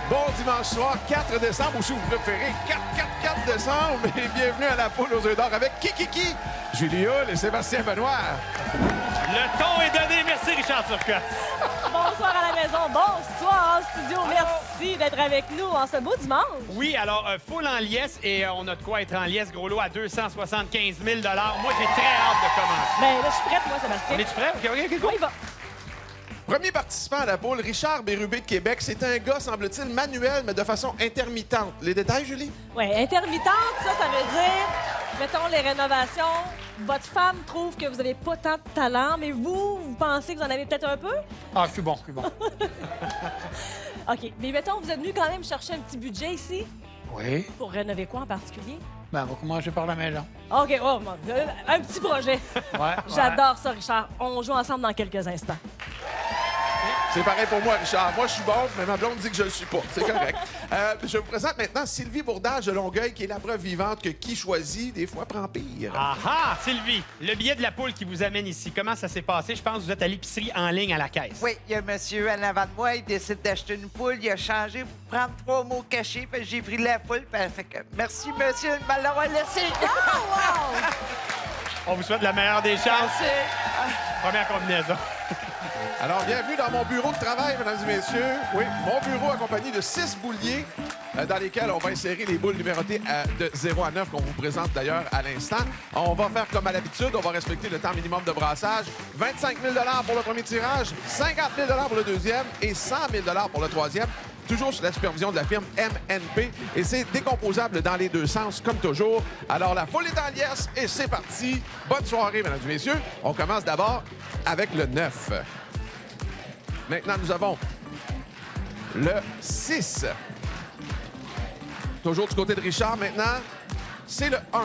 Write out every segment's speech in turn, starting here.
Bon dimanche soir, 4 décembre, ou si vous préférez, 4 décembre. Et bienvenue à la poule aux œufs d'or avec Kiki, Julie Hull et Sébastien Benoît. Le ton est donné. Merci, Richard Turcotte. Bonsoir à la maison, bonsoir en studio. Merci d'être avec nous en ce beau dimanche. Oui, alors, full en liesse et on a de quoi être en liesse. Gros lot à 275 000 Moi, j'ai très hâte de commencer. Ben là, je suis prête, moi, Sébastien. Es-tu prêt? OK, On y va. Premier participant à la poule, Richard Bérubé de Québec. C'est un gars, semble-t-il, manuel, mais de façon intermittente. Les détails, Julie? Oui, intermittente, ça veut dire, mettons, les rénovations. Votre femme trouve que vous n'avez pas tant de talent, mais vous pensez que vous en avez peut-être un peu? Ah, je suis bon. OK. Mais mettons, vous êtes venu quand même chercher un petit budget ici. Oui. Pour rénover quoi en particulier? Ben, on va commencer par la maison. OK, oh, un petit projet. Ouais. J'adore ça, Richard. On joue ensemble dans quelques instants. C'est pareil pour moi, Richard. Moi, je suis bon, mais ma blonde dit que je le suis pas. C'est correct. Je vous présente maintenant Sylvie Bourdage de Longueuil, qui est la preuve vivante que qui choisit, des fois, prend pire. Ah, Sylvie, le billet de la poule qui vous amène ici, comment ça s'est passé? Je pense que vous êtes à l'épicerie en ligne à la caisse. Oui, il y a un monsieur en avant de moi, il décide d'acheter une poule, il a changé pour prendre 3 mots cachés, puis j'ai pris la poule, puis elle fait que merci monsieur de me l'avoir laissé. On vous souhaite la meilleure des chances. Première combinaison. Alors, bienvenue dans mon bureau de travail, mesdames et messieurs. Oui, mon bureau accompagné de 6 bouliers dans lesquels on va insérer les boules numérotées de 0 à 9 qu'on vous présente d'ailleurs à l'instant. On va faire comme à l'habitude, on va respecter le temps minimum de brassage. 25 000 pour le premier tirage, 50 000 pour le deuxième et 100 000 pour le troisième. Toujours sous la supervision de la firme MNP. Et c'est décomposable dans les deux sens, comme toujours. Alors, la foule est en liesse et c'est parti. Bonne soirée, mesdames et messieurs. On commence d'abord avec le 9. Maintenant, nous avons le 6. Toujours du côté de Richard, maintenant, c'est le 1.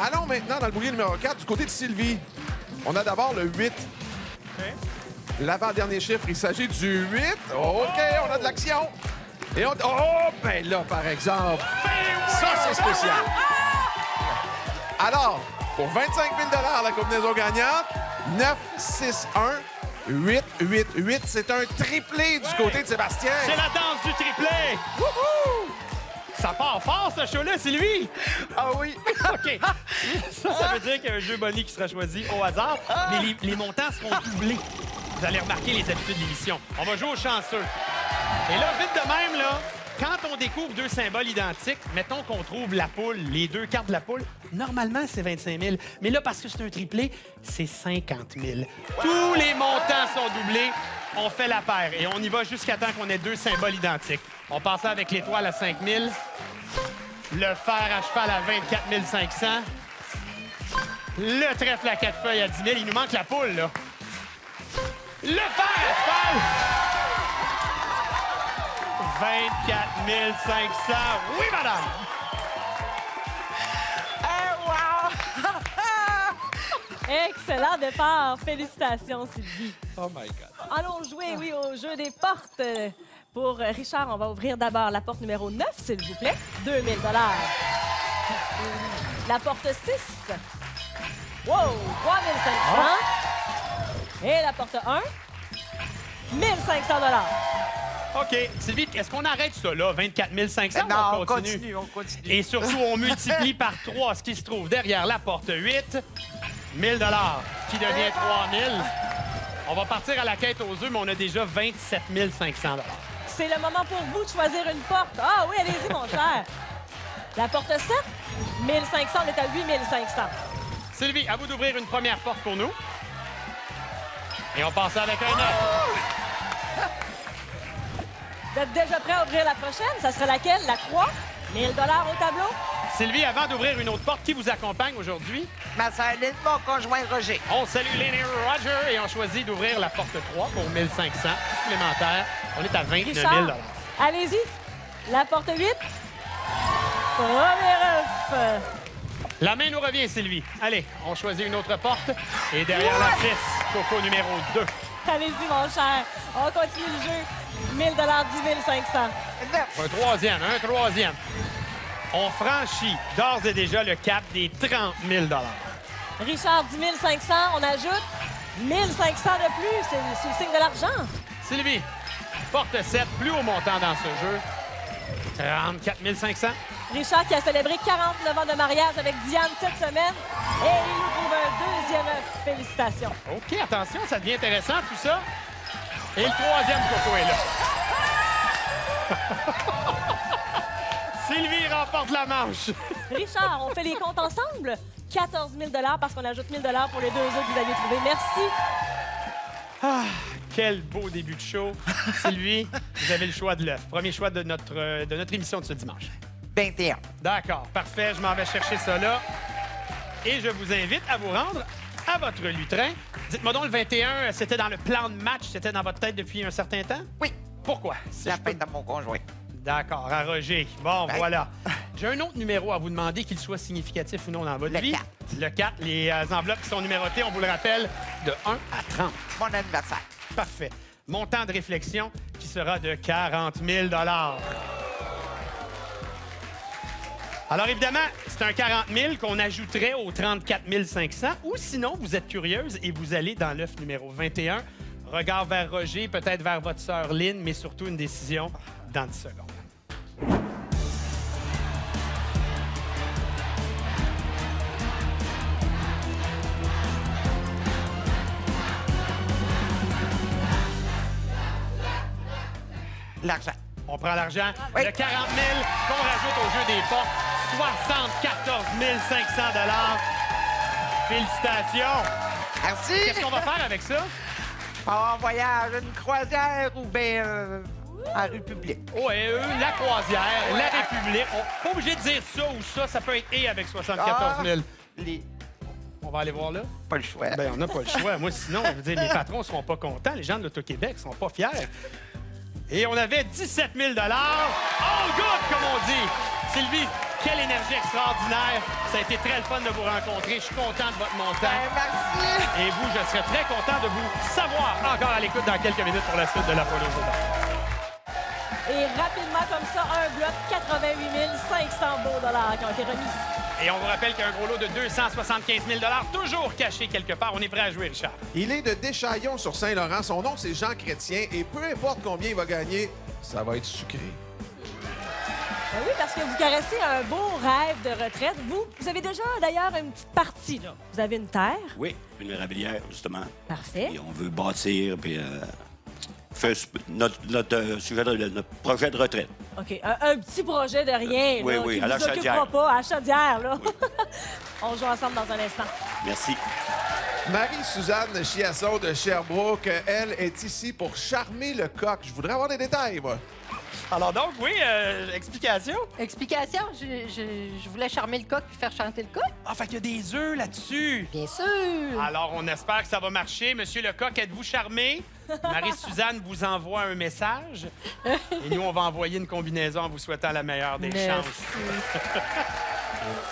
Allons maintenant dans le boulier numéro 4, du côté de Sylvie. On a d'abord le 8. L'avant-dernier chiffre, il s'agit du 8. OK, on a de l'action. Et on... Oh, ben là, par exemple, ça, c'est spécial. Alors, pour 25 000 la combinaison gagnante, 9, 6, 1, 8, 8, 8. C'est un triplé du côté de Sébastien. C'est la danse du triplé. Wouhou! Ça part fort, ce show-là, c'est lui! Ah oui? OK. Ça veut dire qu'il y a un jeu Bonnie qui sera choisi au hasard, mais les montants seront doublés. Vous allez remarquer les habitudes de l'émission. On va jouer au chanceux. Et là, vite de même, là, quand on découvre deux symboles identiques, mettons qu'on trouve la poule, les deux cartes de la poule, normalement, c'est 25 000. Mais là, parce que c'est un triplé, c'est 50 000. Tous les montants sont doublés. On fait la paire et on y va jusqu'à temps qu'on ait deux symboles identiques. On passe avec l'étoile à 5 000, le fer à cheval à 24 500, le trèfle à 4 feuilles à 10 000. Il nous manque la poule, là. Le fer à cheval! 24 500. Oui, madame! Excellent départ. Félicitations, Sylvie. Oh my God. Allons jouer, oui, au jeu des portes. Pour Richard, on va ouvrir d'abord la porte numéro 9, s'il vous plaît. 2 000 La porte 6. Wow! 3 500. Et la porte 1. 1 500 OK. Sylvie, est-ce qu'on arrête ça, là? 24 500? Non, on continue? on continue. Et surtout, on multiplie par 3 ce qui se trouve derrière la porte 8. 1 000 qui devient 3 000. On va partir à la quête aux œufs, mais on a déjà 27 500 C'est le moment pour vous de choisir une porte. Ah oui, allez-y, mon cher. La porte 7, 1 500, on est à 8 500. Sylvie, à vous d'ouvrir une première porte pour nous. Et on passe avec un 9. Vous êtes déjà prêt à ouvrir la prochaine? Ça serait laquelle? La 3? 1 000 au tableau? Sylvie, avant d'ouvrir une autre porte, qui vous accompagne aujourd'hui? Ma sœur Lynn, mon conjoint Roger. On salue Lynn et Roger et on choisit d'ouvrir la porte 3 pour 1 500 supplémentaires. On est à 29 000 Richard, allez-y. La porte 8. Premier œuf. La main nous revient, Sylvie. Allez, on choisit une autre porte. Et derrière la fesse, Coco numéro 2. Allez-y, mon cher. On continue le jeu. 1 000 10 500. 9. Un troisième. On franchit d'ores et déjà le cap des 30 000 Richard, 10 500. On ajoute 1 500 de plus. C'est le signe de l'argent. Sylvie, porte 7, plus haut montant dans ce jeu. 34 500. Richard qui a célébré 49 ans de mariage avec Diane cette semaine. Et il nous trouve un deuxième œuf. Félicitations. OK, attention, ça devient intéressant tout ça. Et le troisième coco est là. Sylvie remporte la manche. Richard, on fait les comptes ensemble? 14 000 parce qu'on ajoute 1 000 pour les deux œufs que vous aviez trouvés. Merci. Quel beau début de show. Sylvie, vous avez le choix de l'œuf. Premier choix de notre émission de ce dimanche. 21. D'accord, parfait. Je m'en vais chercher ça là. Et je vous invite à vous rendre à votre lutrin. Dites-moi donc, le 21, c'était dans le plan de match? C'était dans votre tête depuis un certain temps? Oui, Pourquoi? Si la je peux- fête de mon conjoint. D'accord, à Roger. Bon, Ben. voilà. J'ai un autre numéro à vous demander, qu'il soit significatif ou non dans votre Le vie. 4. Le 4. Les enveloppes qui sont numérotées, on vous le rappelle, de 1 à 30. Mon anniversaire. Parfait. Montant de réflexion qui sera de 40 000 Alors, évidemment, c'est un 40 000 qu'on ajouterait aux 34 500. Ou sinon, vous êtes curieuse et vous allez dans l'œuf numéro 21. Regard vers Roger, peut-être vers votre sœur Lynn, mais surtout une décision dans 10 secondes. L'argent. On prend l'argent. Oui. Le 40 000 qu'on rajoute au jeu des portes. 74 500 Félicitations. Merci. Qu'est-ce qu'on va faire avec ça? En voyage, une croisière ou bien en République. Ouais, la croisière, la République. On n'est pas obligé de dire ça ou ça. Ça peut être et avec 74 000. On va aller voir là? Pas le choix. Ben, on n'a pas le choix. Moi, sinon, je veux dire, mes patrons ne seront pas contents. Les gens de l'Auto-Québec ne seront pas fiers. Et on avait 17 000 All good, comme on dit. Sylvie, quelle énergie extraordinaire. Ça a été très le fun de vous rencontrer. Je suis content de votre montant. Merci. Et vous, je serais très content de vous savoir encore à l'écoute dans quelques minutes pour la suite de la Polo Journal. Et rapidement, comme ça, un bloc, 88 500 beaux dollars qui ont été remis. Et on vous rappelle qu'il y a un gros lot de 275 000 toujours caché quelque part. On est prêt à jouer, Richard. Il est de Deschaillons sur Saint-Laurent. Son nom, c'est Jean Chrétien. Et peu importe combien il va gagner, ça va être sucré. Ben oui, parce que vous caressez un beau rêve de retraite. Vous avez déjà, d'ailleurs, une petite partie, là. Vous avez une terre. Oui, une érablière, justement. Parfait. Et on veut bâtir, puis faire notre projet de retraite. OK. Un petit projet de rien, Oui, là, oui, qui à la vous occupera chaudière. pas, à la chaudière, là. On joue ensemble dans un instant. Merci. Marie-Suzanne Chiasson de Sherbrooke, elle est ici pour charmer le coq. Je voudrais avoir des détails, moi. Alors donc, oui, explication. Explication, je voulais charmer le coq puis faire chanter le coq. Ah, fait qu'il y a des œufs là-dessus. Bien sûr. Alors, on espère que ça va marcher. Monsieur Lecoq, êtes-vous charmé? Marie-Suzanne vous envoie un message. Et nous, on va envoyer une combinaison en vous souhaitant la meilleure des chances.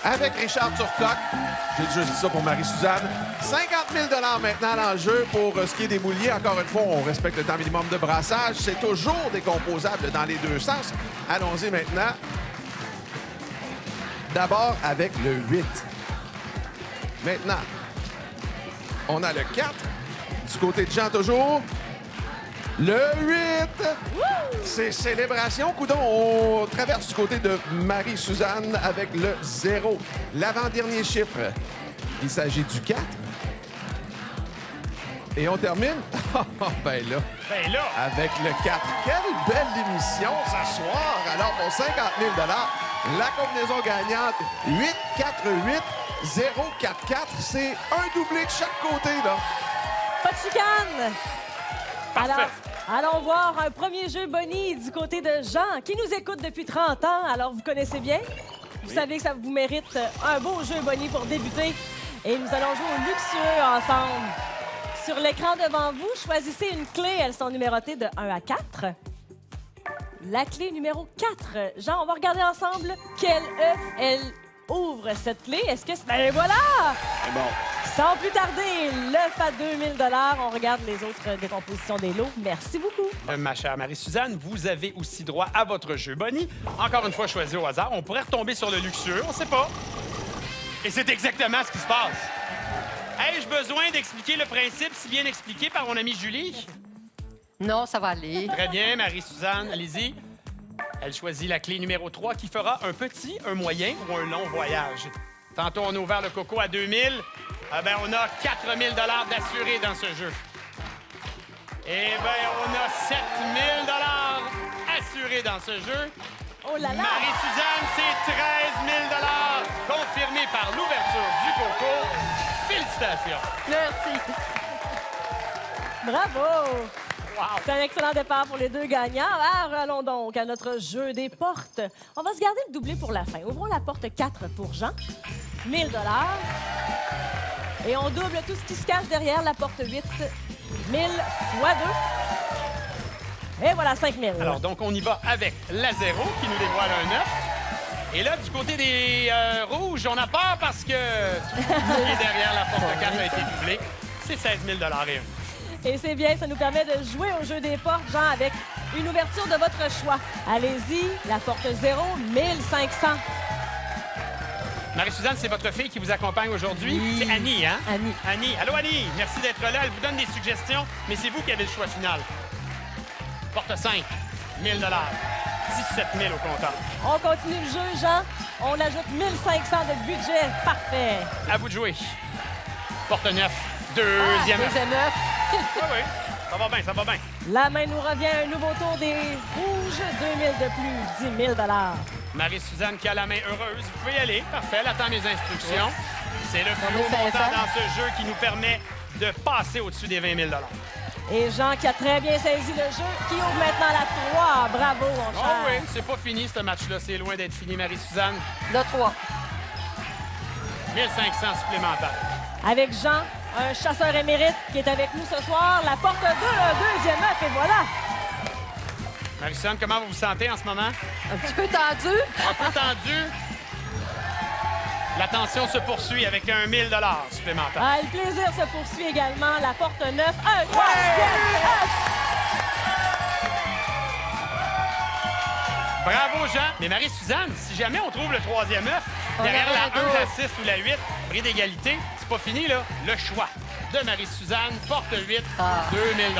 Avec Richard Turcotte, j'ai déjà dit ça pour Marie-Suzanne, 50 000 maintenant dans le jeu pour ce qui est des mouliers. Encore une fois, on respecte le temps minimum de brassage. C'est toujours décomposable dans les deux sens. Allons-y maintenant. D'abord avec le 8. Maintenant, on a le 4. Du côté de Jean, toujours. Le 8. C'est célébration. Coudon, on traverse du côté de Marie-Suzanne avec le 0. L'avant-dernier chiffre, il s'agit du 4. Et on termine, ben là, Ben là, avec le 4. Quelle belle émission ce soir! Alors, pour 50 000 la combinaison gagnante, 8-4-8-0-4-4. C'est un doublé de chaque côté, là. Pas de chicane! parfait. Allons voir un premier jeu Bonnie du côté de Jean, qui nous écoute depuis 30 ans. Alors, vous connaissez bien. Vous savez que ça vous mérite un beau jeu Bonnie pour débuter. Et nous allons jouer au luxueux ensemble. Sur l'écran devant vous, choisissez une clé. Elles sont numérotées de 1 à 4. La clé numéro 4. Jean, on va regarder ensemble quel œuf elle ouvre cette clé. Est-ce que c'est... Ben voilà! C'est bon. Sans plus tarder, l'œuf à 2 000 $. On regarde les autres décompositions des lots. Merci beaucoup. Ma chère Marie-Suzanne, vous avez aussi droit à votre jeu Bonnie. Encore une fois, choisi au hasard. On pourrait retomber sur le luxueux, on sait pas. Et c'est exactement ce qui se passe. Ai-je besoin d'expliquer le principe si bien expliqué par mon amie Julie? Non, ça va aller. Très bien, Marie-Suzanne, allez-y. Elle choisit la clé numéro 3 qui fera un petit, un moyen ou un long voyage. Tantôt, on a ouvert le coco à 2 000. Ah ben, on a 4 000 d'assurés dans ce jeu. Eh bien, on a 7 000 assurés dans ce jeu. Oh là là! Marie-Suzanne, c'est 13 000 confirmé par l'ouverture du coco. Félicitations. Merci. Bravo! Wow. C'est un excellent départ pour les deux gagnants. Alors, allons donc à notre jeu des portes. On va se garder le doublé pour la fin. Ouvrons la porte 4 pour Jean. 1 000 Et on double tout ce qui se cache derrière la porte 8. 1 000 fois 2. Et voilà, 5 000. Alors, donc, on y va avec la 0 qui nous dévoile un 9. Et là, du côté des rouges, on a peur parce que ce qui est derrière la porte 4 a été doublé. C'est 16 000 et 1. Et c'est bien, ça nous permet de jouer au jeu des portes, Jean, avec une ouverture de votre choix. Allez-y, la porte 0, 1500. Marie-Suzanne, c'est votre fille qui vous accompagne aujourd'hui. Oui. C'est Annie, hein? Annie. Annie. Allô, Annie. Merci d'être là. Elle vous donne des suggestions, mais c'est vous qui avez le choix final. Porte 5, 1 000 17 000 au compteur. On continue le jeu, Jean. On ajoute 1500 de budget. Parfait. À vous de jouer. Porte 9, deuxième œuf. Deuxième œuf. Oui, oui. Ça va bien, ça va bien. La main nous revient. Un nouveau tour des rouges. 2000 de plus, 10 000 Marie-Suzanne qui a la main heureuse. Vous pouvez y aller. Parfait. Elle attend mes instructions. C'est le plus On haut est montant 500. dans ce jeu qui nous permet de passer au-dessus des 20 000 Et Jean qui a très bien saisi le jeu, qui ouvre maintenant la 3. Bravo, mon Oh cher. oui, c'est pas fini ce match-là. C'est loin d'être fini, Marie-Suzanne. Le 3. 1500 supplémentaires. Avec Jean, un chasseur émérite qui est avec nous ce soir. La porte 2, un deuxième œuf, et voilà. Marie-Suzanne, comment vous vous sentez en ce moment? Un petit peu tendu. Un peu tendu. La tension se poursuit avec un 1 000 supplémentaire. Ah, le plaisir se poursuit également. La porte 9, un troisième œuf. Bravo, Jean. Mais Marie-Suzanne, si jamais on trouve le troisième œuf, On derrière aurait la un 1, double. la 6 ou la 8, bris d'égalité, c'est pas fini, là. Le choix de Marie-Suzanne, porte 8, Ah. 2 000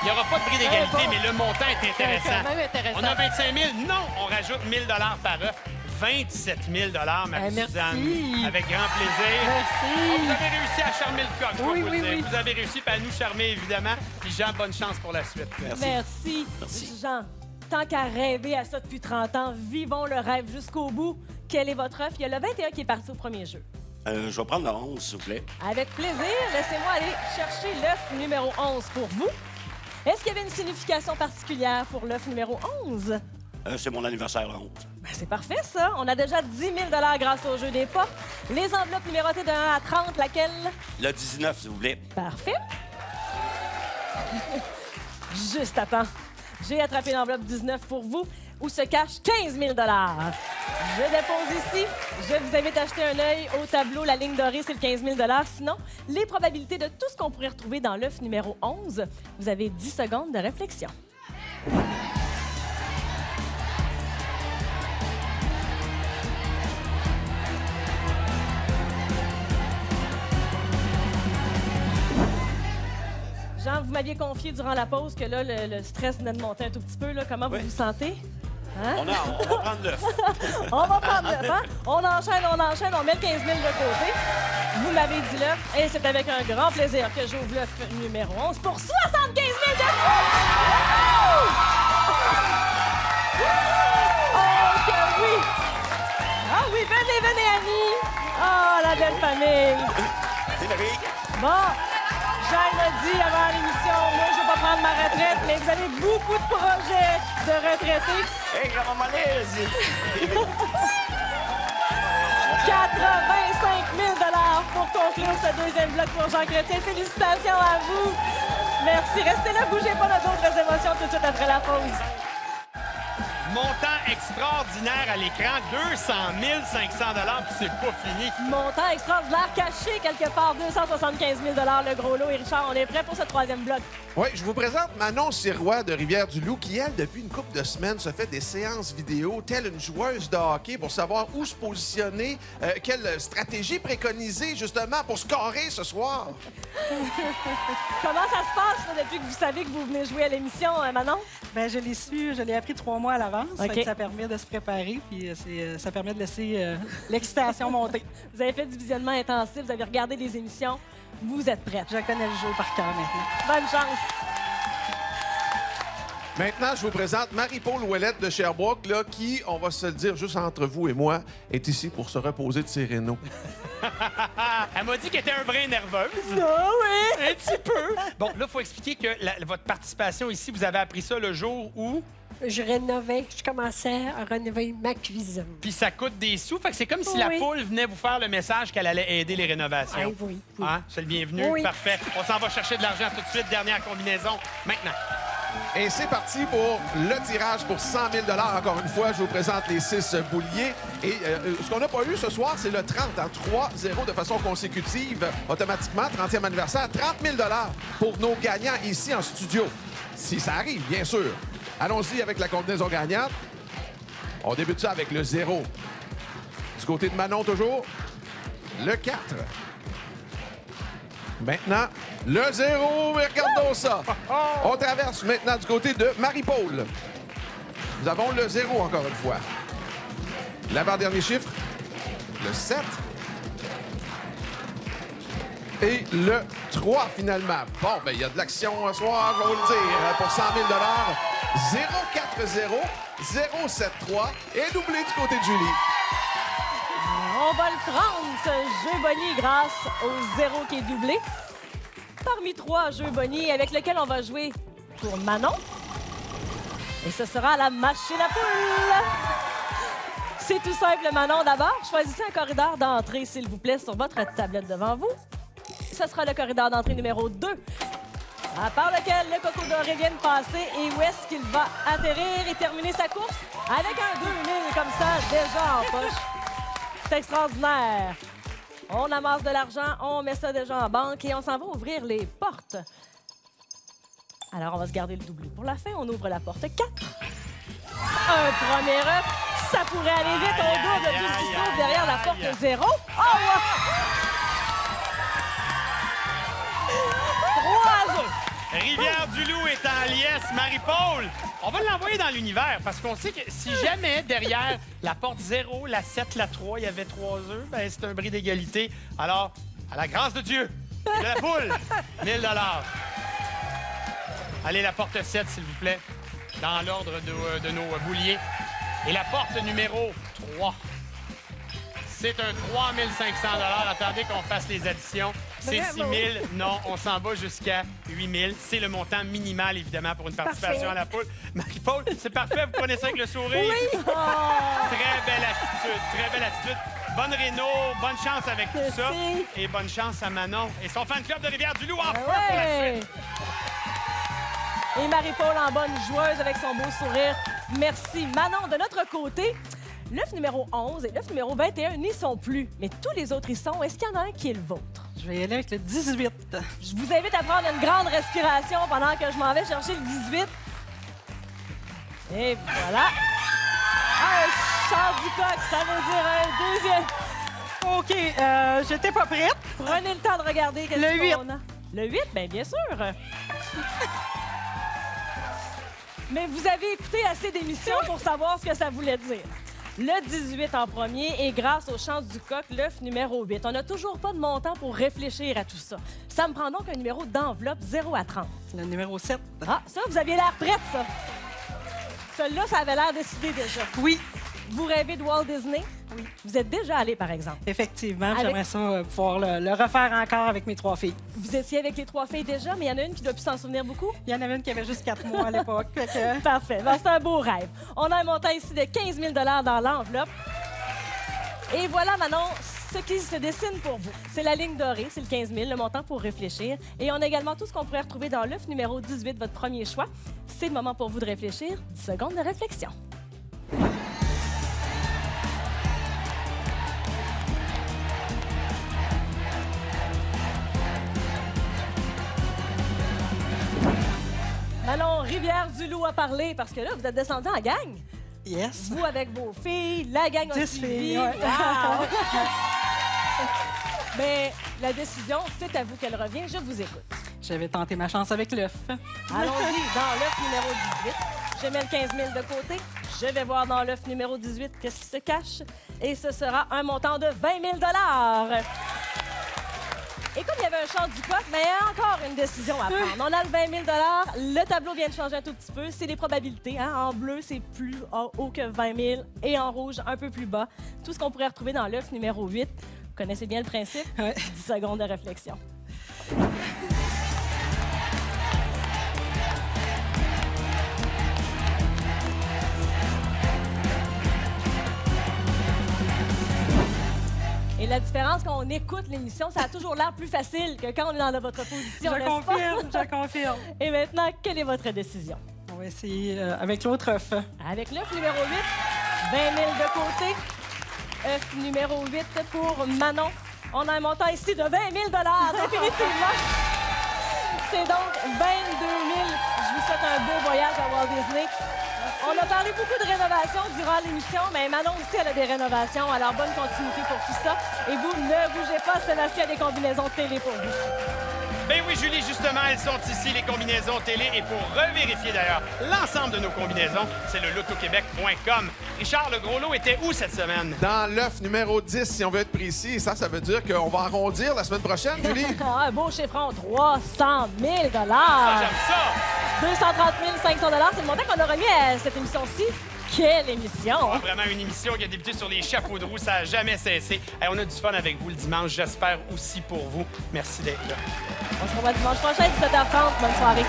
Il n'y aura pas de bris d'égalité, bon. mais le montant est intéressant. quand même intéressant. On a 25 000. Non, on rajoute 1 000 par œuf. 27 000 Marie-Suzanne. merci. Avec grand plaisir. Merci. Vous avez réussi à charmer le coq, je dois Oui, vous oui, le dire. oui. Vous avez réussi à nous charmer, évidemment. Puis Jean, bonne chance pour la suite. Merci. Jean, tant qu'à rêver à ça depuis 30 ans, vivons le rêve jusqu'au bout. Quel est votre œuf? Il y a le 21 qui est parti au premier jeu. Je vais prendre le 11, s'il vous plaît. Avec plaisir, laissez-moi aller chercher l'œuf numéro 11 pour vous. Est-ce qu'il y avait une signification particulière pour l'œuf numéro 11? C'est mon anniversaire, le 11. Ben, c'est parfait, ça. On a déjà 10 000 grâce au jeu des portes. Les enveloppes numérotées de 1 à 30, laquelle? Le 19, s'il vous plaît. Parfait. Juste à temps. J'ai attrapé l'enveloppe 19 pour vous, où se cache 15 000 Je dépose ici. Je vous invite à jeter un œil au tableau. La ligne dorée, c'est le 15 000 Sinon, les probabilités de tout ce qu'on pourrait retrouver dans l'œuf numéro 11, vous avez 10 secondes de réflexion. Jean, vous m'aviez confié durant la pause que là, le stress venait de monter un tout petit peu. Là. Comment Oui. vous vous sentez? Hein? On va prendre l'œuf. On va prendre l'œuf, hein? On enchaîne, on met le 15 000 de côté. Vous m'avez dit l'œuf, et c'est avec un grand plaisir que j'ouvre l'œuf numéro 11 pour 75 000 de Oh, que oui! Ah oui, venez, Annie! Oh, la belle famille! C'est Marie. Bon, Jean m'a dit avant l'émission, moi, je vais pas prendre ma retraite, mais vous avez beaucoup de projets de retraités. Hey, grand-maman, 85 000 pour conclure ce deuxième bloc pour Jean Chrétien. Félicitations à vous. Merci. Restez là, bougez pas, on a d'autres émotions tout de suite après la pause. Montant extraordinaire à l'écran, 200 500 puis c'est pas fini. Montant extraordinaire caché quelque part, 275 000 le gros lot. Et Richard, on est prêt pour ce troisième bloc. Oui, je vous présente Manon Sirois de Rivière-du-Loup qui, elle, depuis une couple de semaines, se fait des séances vidéo telle une joueuse de hockey pour savoir où se positionner, quelle stratégie préconiser justement pour scorer ce soir. Comment ça se passe là, depuis que vous savez que vous venez jouer à l'émission, Manon? Bien, je l'ai su, je l'ai appris 3 mois à l'avance. OK. Fait que ça permet de se préparer, puis ça permet de laisser l'excitation monter. Vous avez fait du visionnement intensif, vous avez regardé des émissions, vous êtes prête. Je connais le jeu par cœur maintenant. Bonne chance. Maintenant, je vous présente Marie-Paul Ouellette de Sherbrooke, là, qui, on va se le dire juste entre vous et moi, est ici pour se reposer de ses rénaux. Elle m'a dit qu'elle était un brin nerveuse. Ah oui! Un petit peu. Bon, là, il faut expliquer que votre participation ici, vous avez appris ça le jour où, Je rénovais, je commençais à rénover ma cuisine. puis ça coûte des sous. Fait que c'est comme si la Oui. poule venait vous faire le message qu'elle allait aider les rénovations. Ah, oui, oui. Hein? C'est le bienvenu. Oui. Parfait. On s'en va chercher de l'argent tout de suite. Dernière combinaison. Maintenant. Et c'est parti pour le tirage pour 100 000 $ Encore une fois, je vous présente les 6 bouliers. Et ce qu'on n'a pas eu ce soir, c'est le 30, en 3-0 de façon consécutive. Automatiquement, 30e anniversaire, 30 000 $ pour nos gagnants ici en studio. Si ça arrive, bien sûr. Allons-y avec la combinaison gagnante. On débute ça avec le 0. Du côté de Manon, toujours, le 4. Maintenant, le 0. Regardons ça. On traverse maintenant du côté de Marie-Paul. Nous avons le 0 encore une fois. L'avant-dernier chiffre, le 7. Et le 3, finalement. Bon, ben il y a de l'action ce soir, je vais vous le dire. Pour 100 000 $, 0-4-0, 0-7-3 et doublé du côté de Julie. On va le prendre, ce jeu Bonnie, grâce au 0 qui est doublé. Parmi 3 jeux Bonnie avec lesquels on va jouer pour Manon. Et ce sera la machine à poule. C'est tout simple, Manon. D'abord, choisissez un corridor d'entrée, s'il vous plaît, sur votre tablette devant vous. Ce sera le corridor d'entrée numéro 2, à part lequel le coco doré vient de passer et où est-ce qu'il va atterrir et terminer sa course avec un 2000 comme ça, déjà en poche. C'est extraordinaire. On amasse de l'argent, on met ça déjà en banque et on s'en va ouvrir les portes. Alors, on va se garder le doublé pour la fin. On ouvre la porte 4. Un premier œuf. Ça pourrait aller vite. On double tout ce qui se trouve derrière la porte 0. Oh, wow! 3 œufs. Rivière-du-Loup est en liesse. Marie-Paul, on va l'envoyer dans l'univers parce qu'on sait que si jamais derrière la porte 0, la 7, la 3, il y avait 3 œufs, ben c'est un bris d'égalité. Alors, à la grâce de Dieu et de la poule, 1000 $. Allez, la porte 7, s'il vous plaît, dans l'ordre de nos bouliers. Et la porte numéro 3. C'est un 3 500 $. Attendez qu'on fasse les additions. C'est 6 000. Non, on s'en va jusqu'à 8 000. C'est le montant minimal, évidemment, pour une participation Parfait. à la poule. Marie-Paul, c'est parfait. Vous prenez ça avec le sourire. Oui. Très belle attitude. Très belle attitude. Bonne réno. Bonne chance avec tout ça. Merci. Et bonne chance à Manon et son fan club de Rivière-du-Loup en feu pour la Ouais. suite. Et Marie-Paul en bonne joueuse avec son beau sourire. Merci. Manon, de notre côté, l'œuf numéro 11 et l'œuf numéro 21 n'y sont plus. Mais tous les autres y sont. Est-ce qu'il y en a un qui est le vôtre? Je vais y aller avec le 18. Je vous invite à prendre une grande respiration pendant que je m'en vais chercher le 18. Et voilà. Un chant du coq, ça veut dire un deuxième. OK, j'étais pas prête. Prenez le temps de regarder qu'est-ce Le 8. qu'on a. Le 8, bien sûr. Mais vous avez écouté assez d'émissions pour savoir ce que ça voulait dire. Le 18 en premier et grâce au chant du coq, l'œuf numéro 8. On n'a toujours pas de montant pour réfléchir à tout ça. Ça me prend donc un numéro d'enveloppe 0 à 30. Le numéro 7. Ah, ça, vous aviez l'air prête, ça. Celui-là, ça avait l'air décidé déjà. Oui, Vous rêvez de Walt Disney? Oui. Vous êtes déjà allé, par exemple. effectivement. Avec- J'aimerais ça pouvoir le refaire encore avec mes 3 filles. Vous étiez avec les 3 filles déjà, mais il y en a une qui doit plus s'en souvenir beaucoup. Il y en avait une qui avait juste 4 mois à l'époque. Fait que- Parfait. Ben, c'est un beau rêve. On a un montant ici de 15 000 $ dans l'enveloppe. Et voilà, Manon, ce qui se dessine pour vous. C'est la ligne dorée, c'est le 15 000, le montant pour réfléchir. Et on a également tout ce qu'on pourrait retrouver dans l'œuf numéro 18, votre premier choix. C'est le moment pour vous de réfléchir. 10 secondes de réflexion. Manon Rivière-du-Loup a parlé parce que là, vous êtes descendu en gang. Yes. Vous avec vos filles, la gang a 10 suivi. filles, ouais. Wow. Mais la décision, c'est à vous qu'elle revient. Je vous écoute. J'avais tenté ma chance avec l'œuf. Allons-y dans l'œuf numéro 18. Je mets le 15 000 de côté. Je vais voir dans l'œuf numéro 18 qu'est-ce qui se cache. Et ce sera un montant de 20 000 $. Et comme il y avait un chant du coq, mais il y a encore une décision à prendre. On a le 20 000 $. Le tableau vient de changer un tout petit peu. C'est les probabilités. Hein? En bleu, c'est plus haut que 20 000 et en rouge, un peu plus bas. Tout ce qu'on pourrait retrouver dans l'œuf numéro 8. Vous connaissez bien le principe? Ouais. 10 secondes de réflexion. Et la différence quand on écoute l'émission, ça a toujours l'air plus facile que quand on est dans votre position, Je n'est-ce pas? confirme, je confirme. Et maintenant, quelle est votre décision? On va essayer avec l'autre œuf. Avec l'œuf numéro 8, 20 000 de côté. œuf numéro 8 pour Manon. On a un montant ici de 20 000 définitivement. C'est donc 22 000. Je vous souhaite un beau voyage à Walt Disney. On a parlé beaucoup de rénovations durant l'émission, mais Manon aussi, elle a des rénovations. Alors, bonne continuité pour tout ça. Et vous, ne bougez pas, Sébastien, des combinaisons de télé pour vous. Ben oui, Julie, justement, elles sont ici, les combinaisons télé. Et pour revérifier d'ailleurs l'ensemble de nos combinaisons, c'est le lotoquebec.com. Richard, le gros lot était où cette semaine? Dans l'œuf numéro 10, si on veut être précis. Et ça veut dire qu'on va arrondir la semaine prochaine, Julie. Un beau chiffron, 300 000 Ah, j'aime ça! 230 500 $, c'est le montant qu'on a remis à cette émission-ci. Quelle émission! Vraiment une émission qui a débuté sur les chapeaux de roue, ça n'a jamais cessé. Hey, on a du fun avec vous le dimanche, j'espère aussi pour vous. Merci d'être là. On se revoit dimanche prochain, 17h30. Bonne soirée.